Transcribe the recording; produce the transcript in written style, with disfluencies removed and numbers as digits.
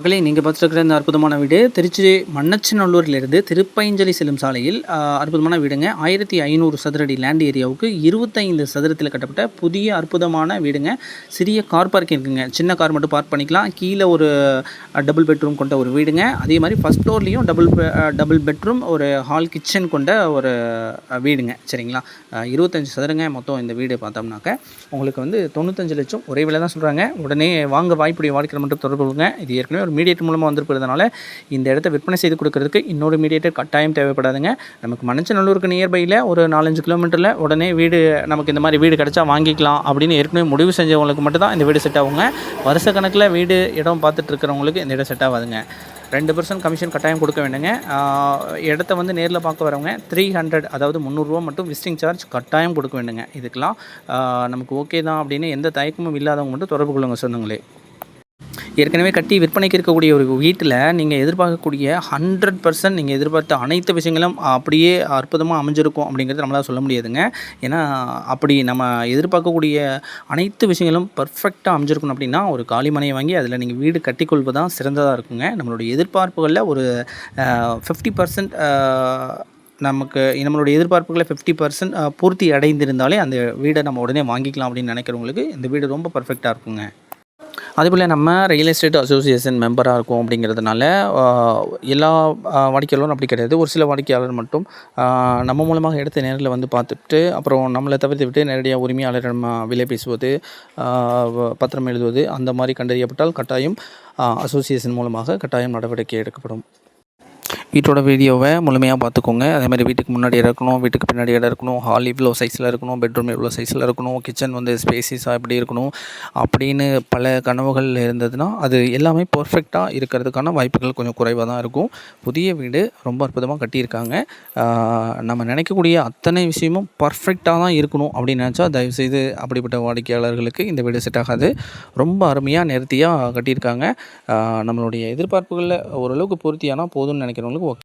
மகளே நீங்கள் பார்த்துருக்கிற இந்த அற்புதமான வீடு திருச்சி மண்ணச்சநல்லூரிலிருந்து திருப்பைஞ்சலி செல்லும் சாலையில் அற்புதமான வீடுங்க. 1500 சதுரடி லேண்ட் ஏரியாவுக்கு 25 சதுரத்தில் கட்டப்பட்ட புதிய அற்புதமான வீடுங்க. சிறிய கார் பார்க்கிங் இருக்குங்க. சின்ன கார் மட்டும் பார்க் பண்ணிக்கலாம். கீழே ஒரு டபுள் பெட்ரூம் கொண்ட ஒரு வீடுங்க. அதே மாதிரி ஃபஸ்ட் ஃப்ளோர்லேயும் டபுள் பெட்ரூம் ஒரு ஹால் கிச்சன் கொண்ட ஒரு வீடுங்க. சரிங்களா, 25 சதுரங்க மொத்தம் இந்த வீடு பார்த்தோம்னாக்க உங்களுக்கு வந்து 95 லட்சம் ஒரே விலை தான் சொல்கிறாங்க. உடனே வாங்க வாய்ப்புடைய வாடிக்கையாளர் மட்டும் தொடர்பு கொள்ளுங்க. இது ஏற்கனவே ஒரு மீடியேட்டர் மூலமாக வந்திருப்பதுனால இந்த இடத்த விற்பனை செய்து கொடுக்கறதுக்கு இன்னொரு மீடியேட்டர் கட்டாயம் தேவைப்படாதுங்க. நமக்கு மண்ணச்சநல்லூருக்கு நியர்பையில் ஒரு 4-5 கிலோமீட்டரில் உடனே வீடு நமக்கு இந்த மாதிரி வீடு கிடச்சா வாங்கிக்கலாம் அப்படின்னு ஏற்கனவே முடிவு செஞ்சவங்களுக்கு மட்டும் தான் இந்த வீடு செட் ஆகுங்க. வருஷ கணக்கில் வீடு இடம் பார்த்துட்டு இருக்கிறவங்களுக்கு இந்த இடம் செட் ஆகாதுங்க. 2% கமிஷன் கட்டாயம் கொடுக்க வேண்டுங்க. இடத்த வந்து நேரில் பார்க்க வரவங்க 300 அதாவது 300 ரூபா மட்டும் விசிட்டிங் சார்ஜ் கட்டாயம் கொடுக்க வேண்டுங்க. இதுக்கெல்லாம் நமக்கு ஓகே தான் அப்படின்னு எந்த தயக்கமும் இல்லாதவங்க மட்டும் தொடர்பு கொள்ளுங்க சொந்தங்களே. ஏற்கனவே கட்டி விற்பனைக்கு இருக்கக்கூடிய ஒரு வீட்டில் நீங்கள் எதிர்பார்க்கக்கூடிய 100% நீங்கள் எதிர்பார்த்த அனைத்து விஷயங்களும் அப்படியே அற்புதமாக அமைஞ்சிருக்கும் அப்படிங்கிறது நம்மளால் சொல்ல முடியாதுங்க. ஏன்னா அப்படி நம்ம எதிர்பார்க்கக்கூடிய அனைத்து விஷயங்களும் பர்ஃபெக்டாக அமைஞ்சிருக்கணும் அப்படின்னா ஒரு காலிமனையை வாங்கி அதில் நீங்கள் வீடு கட்டிக்கொள்வது தான் சிறந்ததாக இருக்குங்க. நம்மளுடைய எதிர்பார்ப்புகளில் ஒரு 50% நம்மளுடைய எதிர்பார்ப்புகளை 50% பூர்த்தி அடைந்திருந்தாலே அந்த வீடை நம்ம உடனே வாங்கிக்கலாம் அப்படின்னு நினைக்கிறவங்களுக்கு இந்த வீடு ரொம்ப பர்ஃபெக்டாக இருக்குங்க. அதேபோல் நம்ம ரியல் எஸ்டேட் அசோசியேஷன் மெம்பராக இருக்கும் அப்படிங்கிறதுனால எல்லா வாடிக்கையாளரும் அப்படி கிடையாது. ஒரு சில வாடிக்கையாளர் மட்டும் நம்ம மூலமாக எடுத்து நேரில் வந்து பார்த்துட்டு அப்புறம் நம்மளை தவிர்த்து விட்டு நேரடியாக உரிமையாளரிடம் விலை பேசுவது, பத்திரம் எழுதுவது அந்த மாதிரி கண்டறியப்பட்டால் கட்டாயம் அசோசியேஷன் மூலமாக கட்டாயம் நடவடிக்கை எடுக்கப்படும். வீட்டோட வீடியோவை முழுமையாக பார்த்துக்கோங்க. அதேமாதிரி வீட்டுக்கு முன்னாடி இருக்கணும், வீட்டுக்கு பின்னாடி இடம் இருக்கணும், ஹால் இவ்வளோ சைஸில் இருக்கணும், பெட்ரூம் இவ்வளோ சைஸில் இருக்கணும், கிச்சன் வந்து ஸ்பேசிஸாக எப்படி இருக்கணும் அப்படின்னு பல கனவுகள் இருந்ததுன்னா அது எல்லாமே பர்ஃபெக்டாக இருக்கிறதுக்கான வாய்ப்புகள் கொஞ்சம் குறைவாக தான் இருக்கும். புதிய வீடு ரொம்ப அற்புதமாக கட்டியிருக்காங்க. நம்ம நினைக்கக்கூடிய அத்தனை விஷயமும் பர்ஃபெக்டாக தான் இருக்கணும் அப்படின்னு நினச்சா தயவுசெய்து அப்படிப்பட்ட வாடிக்கையாளர்களுக்கு இந்த வீடு செட் ஆகாது. ரொம்ப அருமையாக நேர்த்தியாக கட்டியிருக்காங்க. நம்மளுடைய எதிர்பார்ப்புகளில் ஓரளவுக்கு பூர்த்தியானால் போதும்னு நினைக்கிறவங்களுக்கு